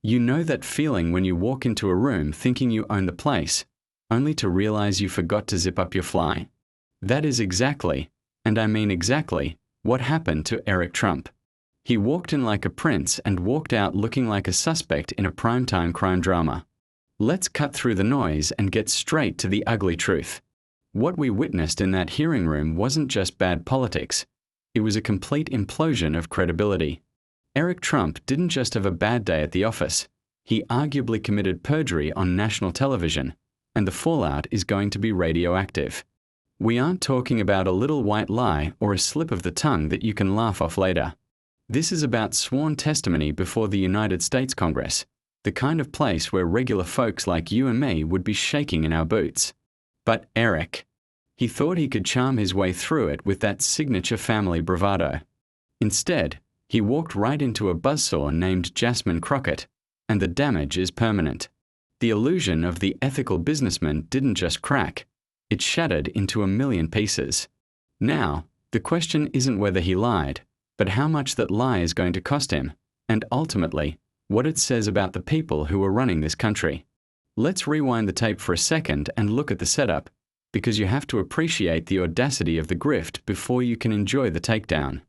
You know that feeling when you walk into a room thinking you own the place, only to realize you forgot to zip up your fly? That is exactly, and I mean exactly, what happened to Eric Trump. He walked in like a prince and walked out looking like a suspect in a primetime crime drama. Let's cut through the noise and get straight to the ugly truth. What we witnessed in that hearing room wasn't just bad politics. It was a complete implosion of credibility. Eric Trump didn't just have a bad day at the office. He arguably committed perjury on national television, and the fallout is going to be radioactive. We aren't talking about a little white lie or a slip of the tongue that you can laugh off later. This is about sworn testimony before the United States Congress, the kind of place where regular folks like you and me would be shaking in our boots. But Eric, he thought he could charm his way through it with that signature family bravado. Instead, he walked right into a buzzsaw named Jasmine Crockett, and the damage is permanent. The illusion of the ethical businessman didn't just crack, it shattered into a million pieces. Now, the question isn't whether he lied, but how much that lie is going to cost him, and ultimately, what it says about the people who are running this country. Let's rewind the tape for a second and look at the setup, because you have to appreciate the audacity of the grift before you can enjoy the takedown.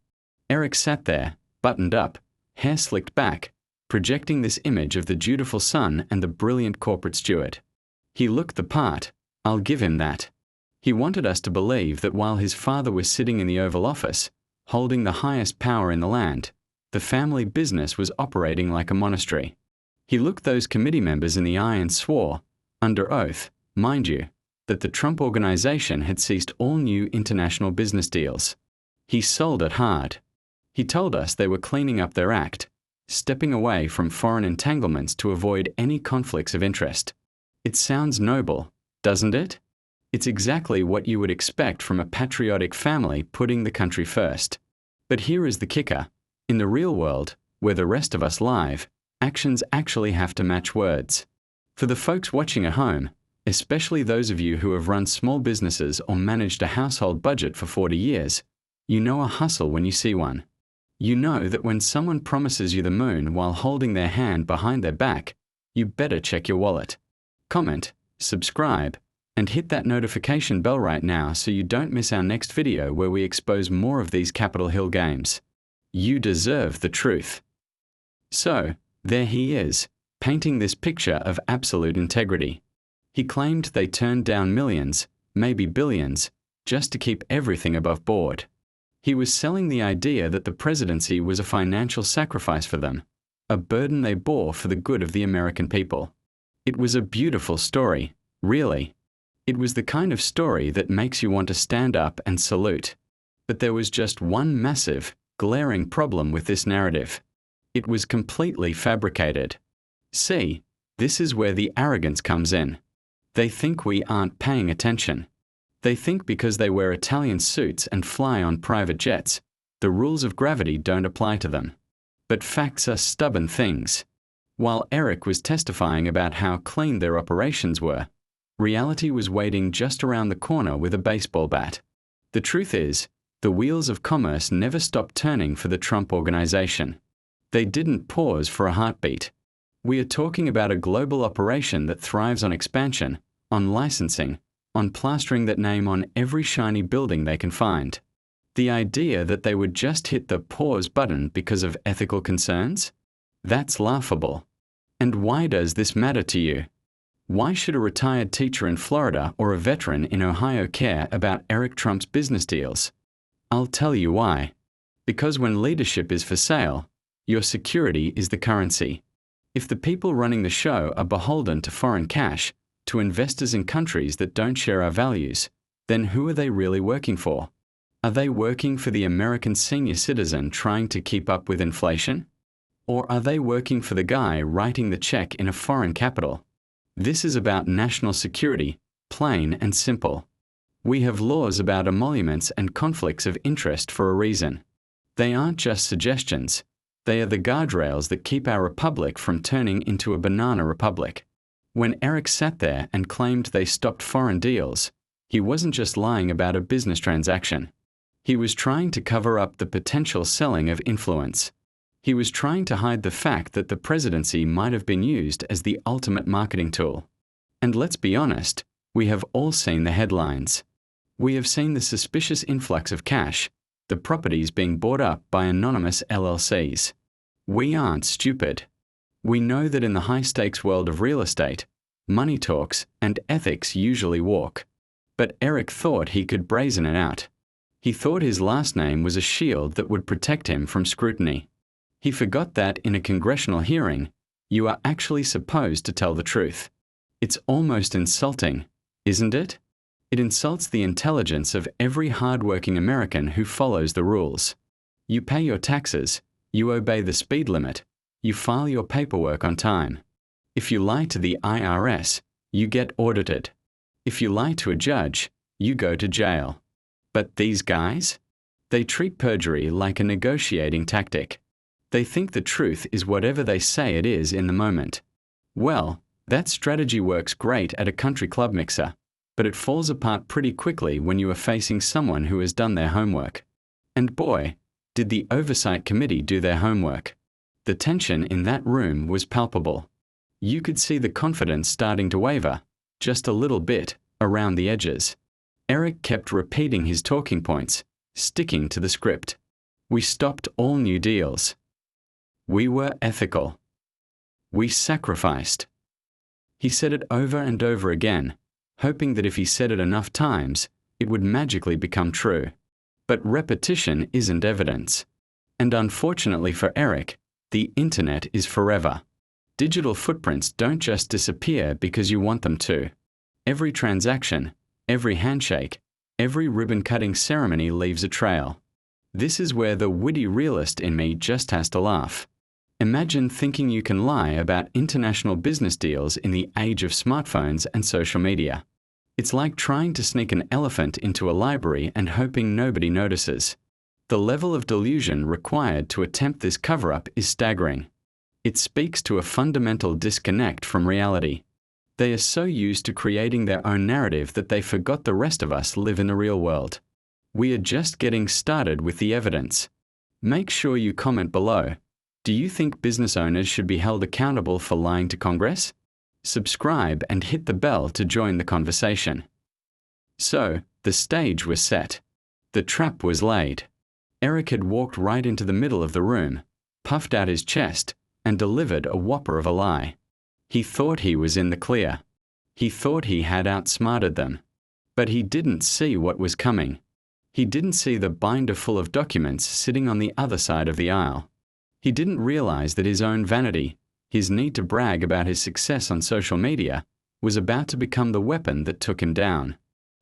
Eric sat there, buttoned up, hair slicked back, projecting this image of the dutiful son and the brilliant corporate steward. He looked the part, I'll give him that. He wanted us to believe that while his father was sitting in the Oval Office, holding the highest power in the land, the family business was operating like a monastery. He looked those committee members in the eye and swore, under oath, mind you, that the Trump Organization had ceased all new international business deals. He sold it hard. He told us they were cleaning up their act, stepping away from foreign entanglements to avoid any conflicts of interest. It sounds noble, doesn't it? It's exactly what you would expect from a patriotic family putting the country first. But here is the kicker. In the real world, where the rest of us live, actions actually have to match words. For the folks watching at home, especially those of you who have run small businesses or managed a household budget for 40 years, you know a hustle when you see one. You know that when someone promises you the moon while holding their hand behind their back, you better check your wallet. Comment, subscribe, and hit that notification bell right now so you don't miss our next video where we expose more of these Capitol Hill games. You deserve the truth. So, there he is, painting this picture of absolute integrity. He claimed they turned down millions, maybe billions, just to keep everything above board. He was selling the idea that the presidency was a financial sacrifice for them, a burden they bore for the good of the American people. It was a beautiful story, really. It was the kind of story that makes you want to stand up and salute. But there was just one massive, glaring problem with this narrative. It was completely fabricated. See, this is where the arrogance comes in. They think we aren't paying attention. They think because they wear Italian suits and fly on private jets, the rules of gravity don't apply to them. But facts are stubborn things. While Eric was testifying about how clean their operations were, reality was waiting just around the corner with a baseball bat. The truth is, the wheels of commerce never stopped turning for the Trump Organization. They didn't pause for a heartbeat. We are talking about a global operation that thrives on expansion, on licensing, on plastering that name on every shiny building they can find. The idea that they would just hit the pause button because of ethical concerns? That's laughable. And why does this matter to you? Why should a retired teacher in Florida or a veteran in Ohio care about Eric Trump's business deals? I'll tell you why. Because when leadership is for sale, your security is the currency. If the people running the show are beholden to foreign cash, to investors in countries that don't share our values, then who are they really working for? Are they working for the American senior citizen trying to keep up with inflation? Or are they working for the guy writing the check in a foreign capital? This is about national security, plain and simple. We have laws about emoluments and conflicts of interest for a reason. They aren't just suggestions. They are the guardrails that keep our republic from turning into a banana republic. When Eric sat there and claimed they stopped foreign deals, he wasn't just lying about a business transaction. He was trying to cover up the potential selling of influence. He was trying to hide the fact that the presidency might have been used as the ultimate marketing tool. And let's be honest, we have all seen the headlines. We have seen the suspicious influx of cash, the properties being bought up by anonymous LLCs. We aren't stupid. We know that in the high-stakes world of real estate, money talks and ethics usually walk. But Eric thought he could brazen it out. He thought his last name was a shield that would protect him from scrutiny. He forgot that in a congressional hearing, you are actually supposed to tell the truth. It's almost insulting, isn't it? It insults the intelligence of every hard-working American who follows the rules. You pay your taxes, you obey the speed limit, you file your paperwork on time. If you lie to the IRS, you get audited. If you lie to a judge, you go to jail. But these guys? They treat perjury like a negotiating tactic. They think the truth is whatever they say it is in the moment. Well, that strategy works great at a country club mixer, but it falls apart pretty quickly when you are facing someone who has done their homework. And boy, did the Oversight Committee do their homework. The tension in that room was palpable. You could see the confidence starting to waver, just a little bit, around the edges. Eric kept repeating his talking points, sticking to the script. We stopped all new deals. We were ethical. We sacrificed. He said it over and over again, hoping that if he said it enough times, it would magically become true. But repetition isn't evidence. And unfortunately for Eric, the internet is forever. Digital footprints don't just disappear because you want them to. Every transaction, every handshake, every ribbon-cutting ceremony leaves a trail. This is where the witty realist in me just has to laugh. Imagine thinking you can lie about international business deals in the age of smartphones and social media. It's like trying to sneak an elephant into a library and hoping nobody notices. The level of delusion required to attempt this cover-up is staggering. It speaks to a fundamental disconnect from reality. They are so used to creating their own narrative that they forgot the rest of us live in the real world. We are just getting started with the evidence. Make sure you comment below. Do you think business owners should be held accountable for lying to Congress? Subscribe and hit the bell to join the conversation. So, the stage was set. The trap was laid. Eric had walked right into the middle of the room, puffed out his chest, and delivered a whopper of a lie. He thought he was in the clear. He thought he had outsmarted them. But he didn't see what was coming. He didn't see the binder full of documents sitting on the other side of the aisle. He didn't realize that his own vanity, his need to brag about his success on social media, was about to become the weapon that took him down.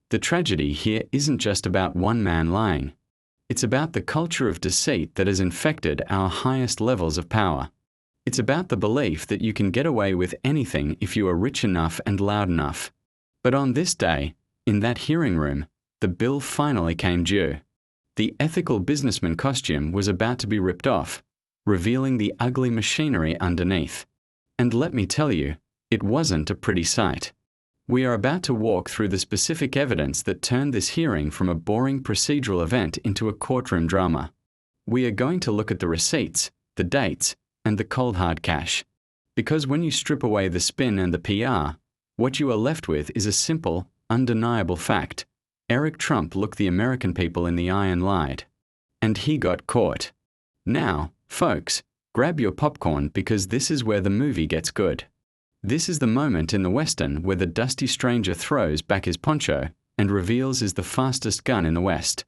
The tragedy here isn't just about one man lying. It's about the culture of deceit that has infected our highest levels of power. It's about the belief that you can get away with anything if you are rich enough and loud enough. But on this day, in that hearing room, the bill finally came due. The ethical businessman costume was about to be ripped off, revealing the ugly machinery underneath. And let me tell you, it wasn't a pretty sight. We are about to walk through the specific evidence that turned this hearing from a boring procedural event into a courtroom drama. We are going to look at the receipts, the dates, and the cold hard cash. Because when you strip away the spin and the PR, what you are left with is a simple, undeniable fact. Eric Trump looked the American people in the eye and lied. And he got caught. Now, folks, grab your popcorn because this is where the movie gets good. This is the moment in the Western where the dusty stranger throws back his poncho and reveals is the fastest gun in the West.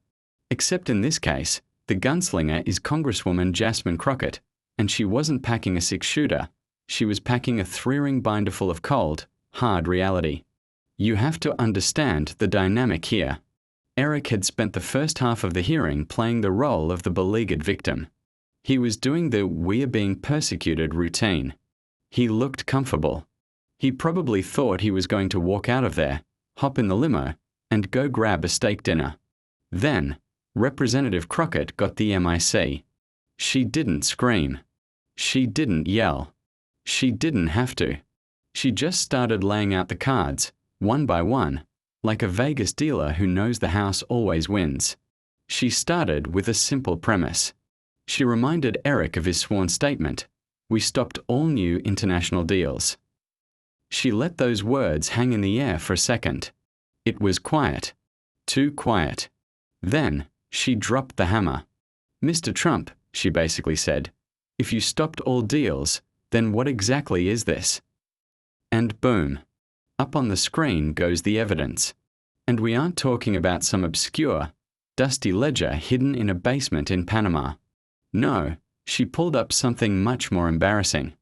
Except in this case, the gunslinger is Congresswoman Jasmine Crockett, and she wasn't packing a six-shooter. She was packing a three-ring binder full of cold, hard reality. You have to understand the dynamic here. Eric had spent the first half of the hearing playing the role of the beleaguered victim. He was doing the "we are being persecuted" routine. He looked comfortable. He probably thought he was going to walk out of there, hop in the limo, and go grab a steak dinner. Then, Representative Crockett got the MIC. She didn't scream. She didn't yell. She didn't have to. She just started laying out the cards, one by one, like a Vegas dealer who knows the house always wins. She started with a simple premise. She reminded Eric of his sworn statement, "We stopped all new international deals." She let those words hang in the air for a second. It was quiet. Too quiet. Then, she dropped the hammer. "Mr. Trump," she basically said, "if you stopped all deals, then what exactly is this?" And boom. Up on the screen goes the evidence. And we aren't talking about some obscure, dusty ledger hidden in a basement in Panama. No, she pulled up something much more embarrassing.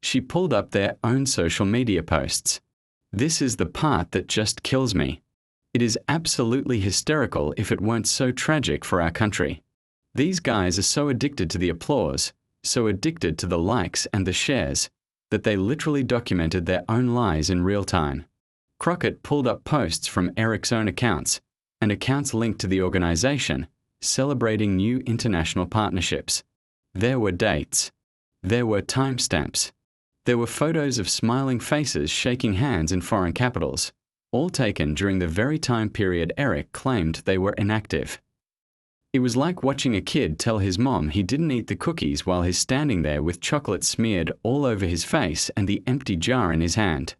She pulled up their own social media posts. This is the part that just kills me. It is absolutely hysterical if it weren't so tragic for our country. These guys are so addicted to the applause, so addicted to the likes and the shares, that they literally documented their own lies in real time. Crockett pulled up posts from Eric's own accounts, and accounts linked to the organization, celebrating new international partnerships. There were dates. There were timestamps. There were photos of smiling faces shaking hands in foreign capitals, all taken during the very time period Eric claimed they were inactive. It was like watching a kid tell his mom he didn't eat the cookies while he's standing there with chocolate smeared all over his face and the empty jar in his hand.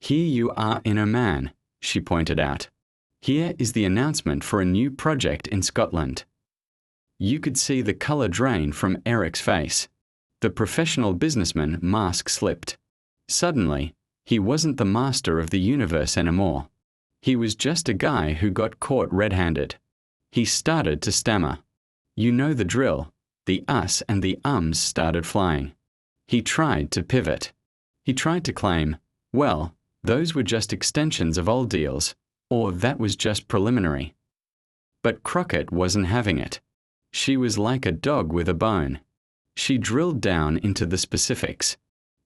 "Here you are in Oman," she pointed out. "Here is the announcement for a new project in Scotland." You could see the color drain from Eric's face. The professional businessman mask slipped. Suddenly, he wasn't the master of the universe anymore. He was just a guy who got caught red-handed. He started to stammer. You know the drill. The us and the ums started flying. He tried to pivot. He tried to claim, well, those were just extensions of old deals, or that was just preliminary. But Crockett wasn't having it. She was like a dog with a bone. She drilled down into the specifics.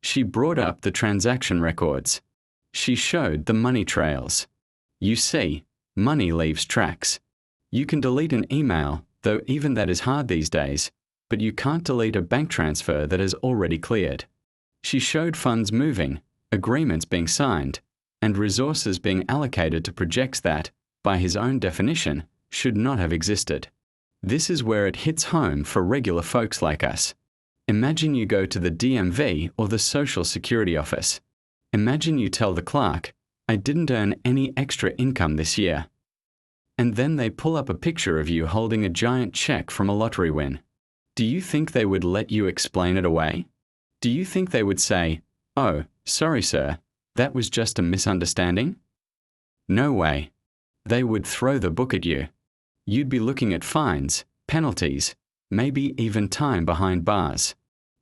She brought up the transaction records. She showed the money trails. You see, money leaves tracks. You can delete an email, though even that is hard these days, but you can't delete a bank transfer that has already cleared. She showed funds moving, agreements being signed, and resources being allocated to projects that, by his own definition, should not have existed. This is where it hits home for regular folks like us. Imagine you go to the DMV or the Social Security office. Imagine you tell the clerk, "I didn't earn any extra income this year." And then they pull up a picture of you holding a giant check from a lottery win. Do you think they would let you explain it away? Do you think they would say, "Oh, sorry sir, that was just a misunderstanding"? No way. They would throw the book at you. You'd be looking at fines, penalties, maybe even time behind bars.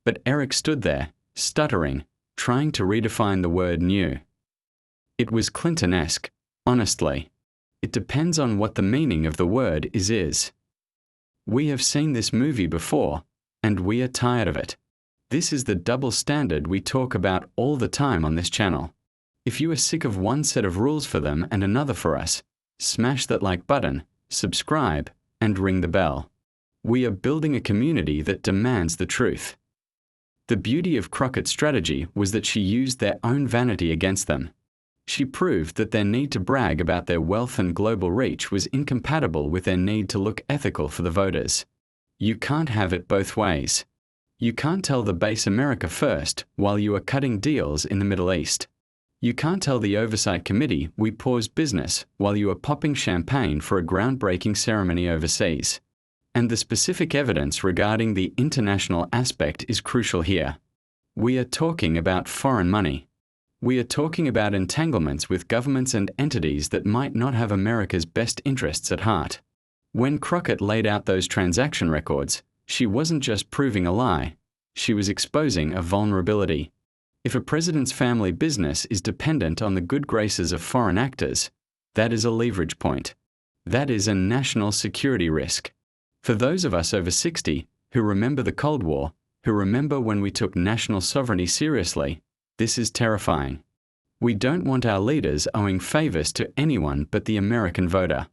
But Eric stood there, stuttering, trying to redefine the word new. It was Clinton-esque, honestly. It depends on what the meaning of the word is. We have seen this movie before, and we are tired of it. This is the double standard we talk about all the time on this channel. If you are sick of one set of rules for them and another for us, smash that like button, subscribe, and ring the bell. We are building a community that demands the truth. The beauty of Crockett's strategy was that she used their own vanity against them. She proved that their need to brag about their wealth and global reach was incompatible with their need to look ethical for the voters. You can't have it both ways. You can't tell the base America first while you are cutting deals in the Middle East. You can't tell the Oversight Committee we pause business while you are popping champagne for a groundbreaking ceremony overseas. And the specific evidence regarding the international aspect is crucial here. We are talking about foreign money. We are talking about entanglements with governments and entities that might not have America's best interests at heart. When Crockett laid out those transaction records, she wasn't just proving a lie, she was exposing a vulnerability. If a president's family business is dependent on the good graces of foreign actors, that is a leverage point. That is a national security risk. For those of us over 60 who remember the Cold War, who remember when we took national sovereignty seriously, this is terrifying. We don't want our leaders owing favors to anyone but the American voter.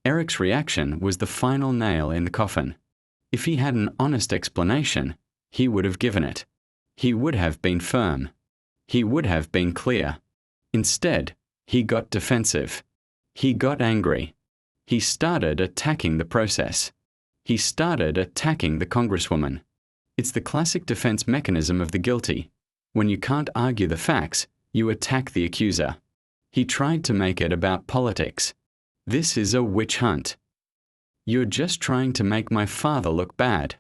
Eric's reaction was the final nail in the coffin. If he had an honest explanation, he would have given it. He would have been firm. He would have been clear. Instead, he got defensive. He got angry. He started attacking the process. He started attacking the Congresswoman. It's the classic defense mechanism of the guilty. When you can't argue the facts, you attack the accuser. He tried to make it about politics. This is a witch hunt. You're just trying to make my father look bad.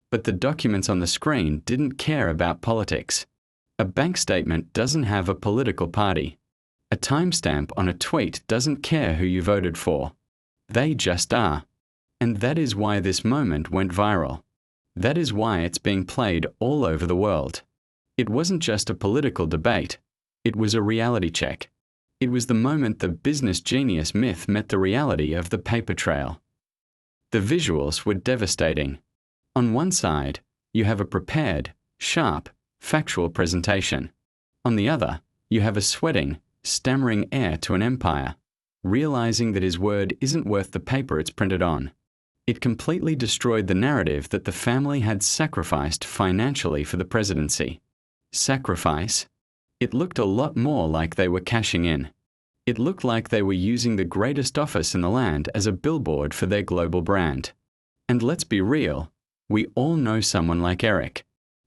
But the documents on the screen didn't care about politics. A bank statement doesn't have a political party. A timestamp on a tweet doesn't care who you voted for. They just are. And that is why this moment went viral. That is why it's being played all over the world. It wasn't just a political debate. It was a reality check. It was the moment the business genius myth met the reality of the paper trail. The visuals were devastating. On one side, you have a prepared, sharp, factual presentation. On the other, you have a sweating, stammering heir to an empire, realizing that his word isn't worth the paper it's printed on. It completely destroyed the narrative that the family had sacrificed financially for the presidency. Sacrifice? It looked a lot more like they were cashing in. It looked like they were using the greatest office in the land as a billboard for their global brand. And let's be real, we all know someone like Eric.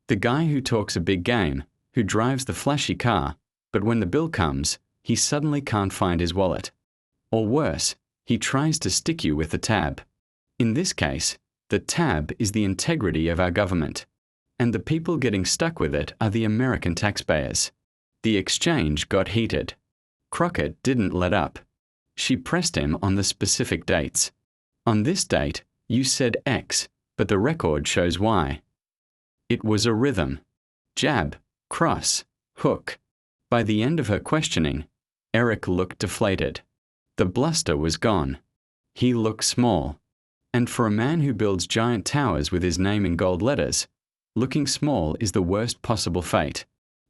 The guy who talks a big game, who drives the flashy car, but when the bill comes, he suddenly can't find his wallet. Or worse, he tries to stick you with the tab. In this case, the tab is the integrity of our government. And the people getting stuck with it are the American taxpayers. The exchange got heated. Crockett didn't let up. She pressed him on the specific dates. On this date, you said X, but the record shows Y. It was a rhythm. Jab, cross, hook. By the end of her questioning, Eric looked deflated. The bluster was gone. He looked small. And for a man who builds giant towers with his name in gold letters, looking small is the worst possible fate.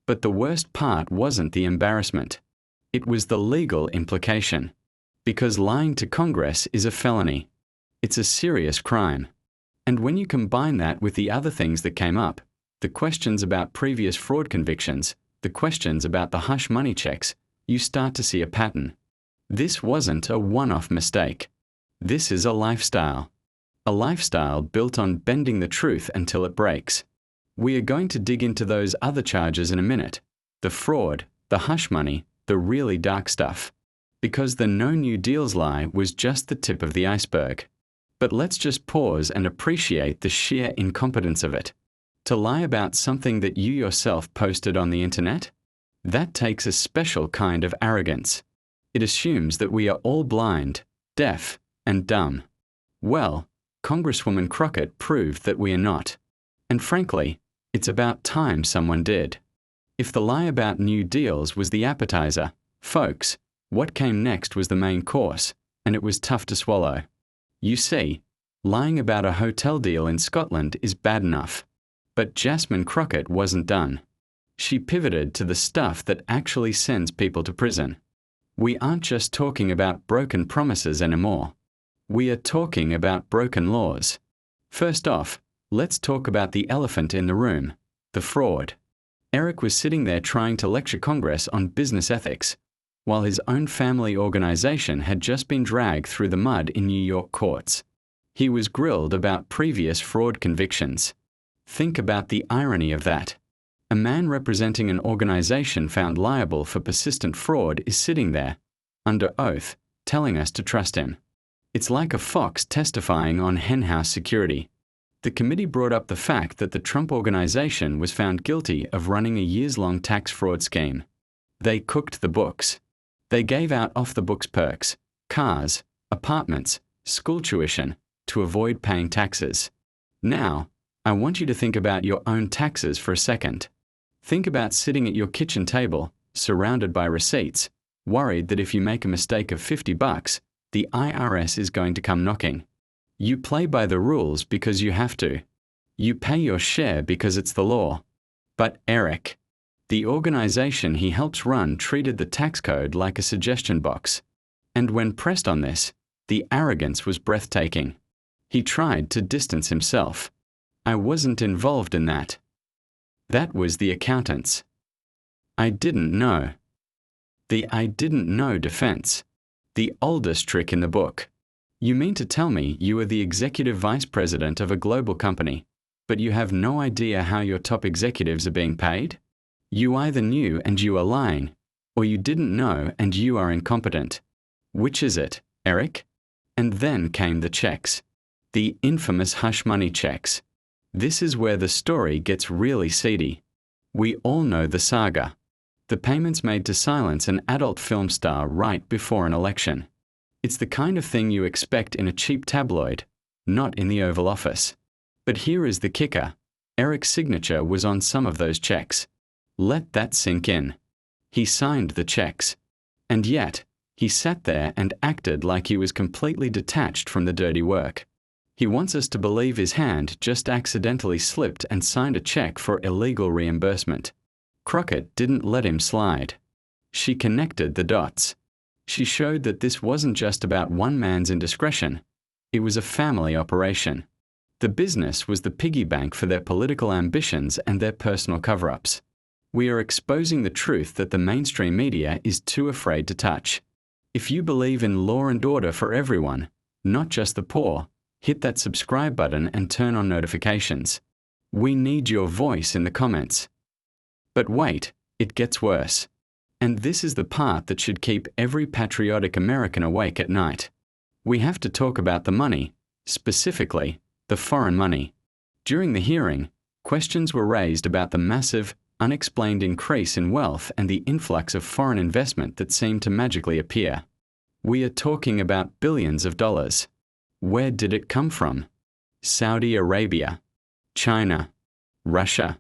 But the worst part wasn't the embarrassment. It was the legal implication. Because lying to Congress is a felony. It's a serious crime. And when you combine that with the other things that came up, the questions about previous fraud convictions, the questions about the hush money checks, you start to see a pattern. This wasn't a one-off mistake. This is a lifestyle. A lifestyle built on bending the truth until it breaks. We are going to dig into those other charges in a minute. The fraud, the hush money, the really dark stuff. Because the no new deals lie was just the tip of the iceberg. But let's just pause and appreciate the sheer incompetence of it. To lie about something that you yourself posted on the internet? That takes a special kind of arrogance. It assumes that we are all blind, deaf, and dumb. Well, Congresswoman Crockett proved that we are not. And frankly, it's about time someone did. If the lie about new deals was the appetizer, folks, what came next was the main course, and it was tough to swallow. You see, lying about a hotel deal in Scotland is bad enough. But Jasmine Crockett wasn't done. She pivoted to the stuff that actually sends people to prison. We aren't just talking about broken promises anymore. We are talking about broken laws. First off, let's talk about the elephant in the room, the fraud. Eric was sitting there trying to lecture Congress on business ethics, while his own family organization had just been dragged through the mud in New York courts. He was grilled about previous fraud convictions. Think about the irony of that. A man representing an organization found liable for persistent fraud is sitting there, under oath, telling us to trust him. It's like a fox testifying on henhouse security. The committee brought up the fact that the Trump organization was found guilty of running a years-long tax fraud scheme. They cooked the books. They gave out off-the-books perks, cars, apartments, school tuition, to avoid paying taxes. Now, I want you to think about your own taxes for a second. Think about sitting at your kitchen table, surrounded by receipts, worried that if you make a mistake of $50, the IRS is going to come knocking. You play by the rules because you have to. You pay your share because it's the law. But Eric, the organization he helps run, treated the tax code like a suggestion box. And when pressed on this, the arrogance was breathtaking. He tried to distance himself. I wasn't involved in that. That was the accountants. I didn't know. The I didn't know defense. The oldest trick in the book. You mean to tell me you are the executive vice president of a global company, but you have no idea how your top executives are being paid? You either knew and you are lying, or you didn't know and you are incompetent. Which is it, Eric? And then came the checks. The infamous hush money checks. This is where the story gets really seedy. We all know the saga. The payments made to silence an adult film star right before an election. It's the kind of thing you expect in a cheap tabloid, not in the Oval Office. But here is the kicker. Eric's signature was on some of those checks. Let that sink in. He signed the checks. And yet, he sat there and acted like he was completely detached from the dirty work. He wants us to believe his hand just accidentally slipped and signed a check for illegal reimbursement. Crockett didn't let him slide. She connected the dots. She showed that this wasn't just about one man's indiscretion. It was a family operation. The business was the piggy bank for their political ambitions and their personal cover-ups. We are exposing the truth that the mainstream media is too afraid to touch. If you believe in law and order for everyone, not just the poor, hit that subscribe button and turn on notifications. We need your voice in the comments. But wait, it gets worse. And this is the part that should keep every patriotic American awake at night. We have to talk about the money, specifically, the foreign money. During the hearing, questions were raised about the massive, unexplained increase in wealth and the influx of foreign investment that seemed to magically appear. We are talking about billions of dollars. Where did it come from? Saudi Arabia, China, Russia.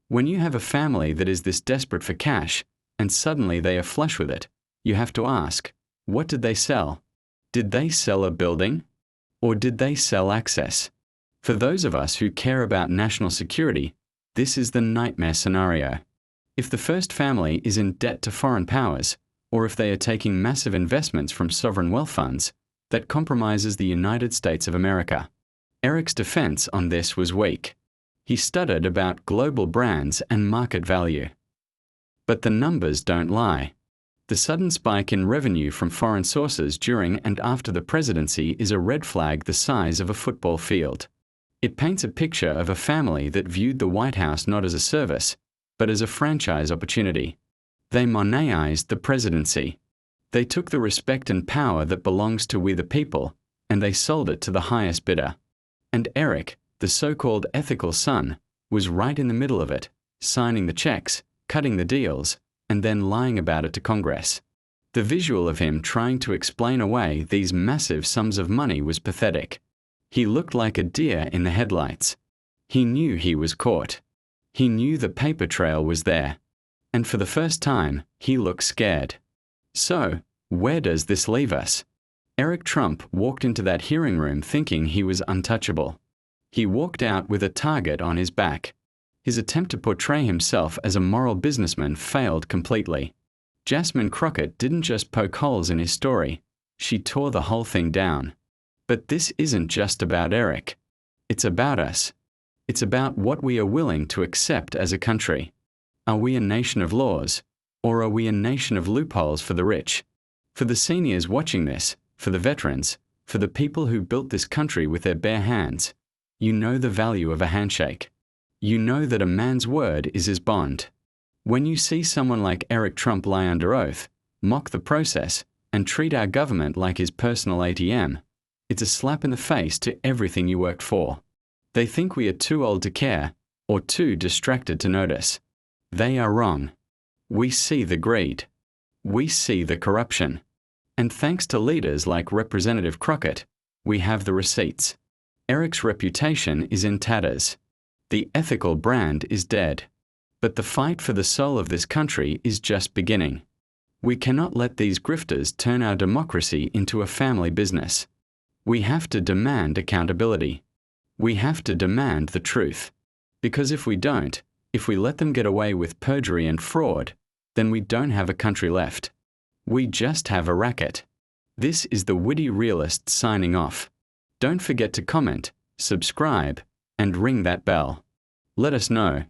When you have a family that is this desperate for cash, and suddenly they are flush with it, you have to ask, what did they sell? Did they sell a building? Or did they sell access? For those of us who care about national security, this is the nightmare scenario. If the first family is in debt to foreign powers, or if they are taking massive investments from sovereign wealth funds, that compromises the United States of America. Eric's defense on this was weak. He stuttered about global brands and market value. But the numbers don't lie. The sudden spike in revenue from foreign sources during and after the presidency is a red flag the size of a football field. It paints a picture of a family that viewed the White House not as a service, but as a franchise opportunity. They monetized the presidency. They took the respect and power that belongs to we the people, and they sold it to the highest bidder. And Eric, the so-called ethical son, was right in the middle of it, signing the checks, cutting the deals, and then lying about it to Congress. The visual of him trying to explain away these massive sums of money was pathetic. He looked like a deer in the headlights. He knew he was caught. He knew the paper trail was there. And for the first time, he looked scared. So, where does this leave us? Eric Trump walked into that hearing room thinking he was untouchable. He walked out with a target on his back. His attempt to portray himself as a moral businessman failed completely. Jasmine Crockett didn't just poke holes in his story, she tore the whole thing down. But this isn't just about Eric. It's about us. It's about what we are willing to accept as a country. Are we a nation of laws, or are we a nation of loopholes for the rich? For the seniors watching this, for the veterans, for the people who built this country with their bare hands, you know the value of a handshake. You know that a man's word is his bond. When you see someone like Eric Trump lie under oath, mock the process, and treat our government like his personal ATM, it's a slap in the face to everything you worked for. They think we are too old to care, or too distracted to notice. They are wrong. We see the greed. We see the corruption. And thanks to leaders like Representative Crockett, we have the receipts. Eric's reputation is in tatters. The ethical brand is dead. But the fight for the soul of this country is just beginning. We cannot let these grifters turn our democracy into a family business. We have to demand accountability. We have to demand the truth. Because if we don't, if we let them get away with perjury and fraud, then we don't have a country left. We just have a racket. This is the Witty Realist signing off. Don't forget to comment, subscribe, and ring that bell. Let us know,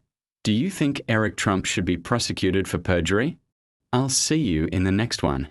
do you think Eric Trump should be prosecuted for perjury? I'll see you in the next one.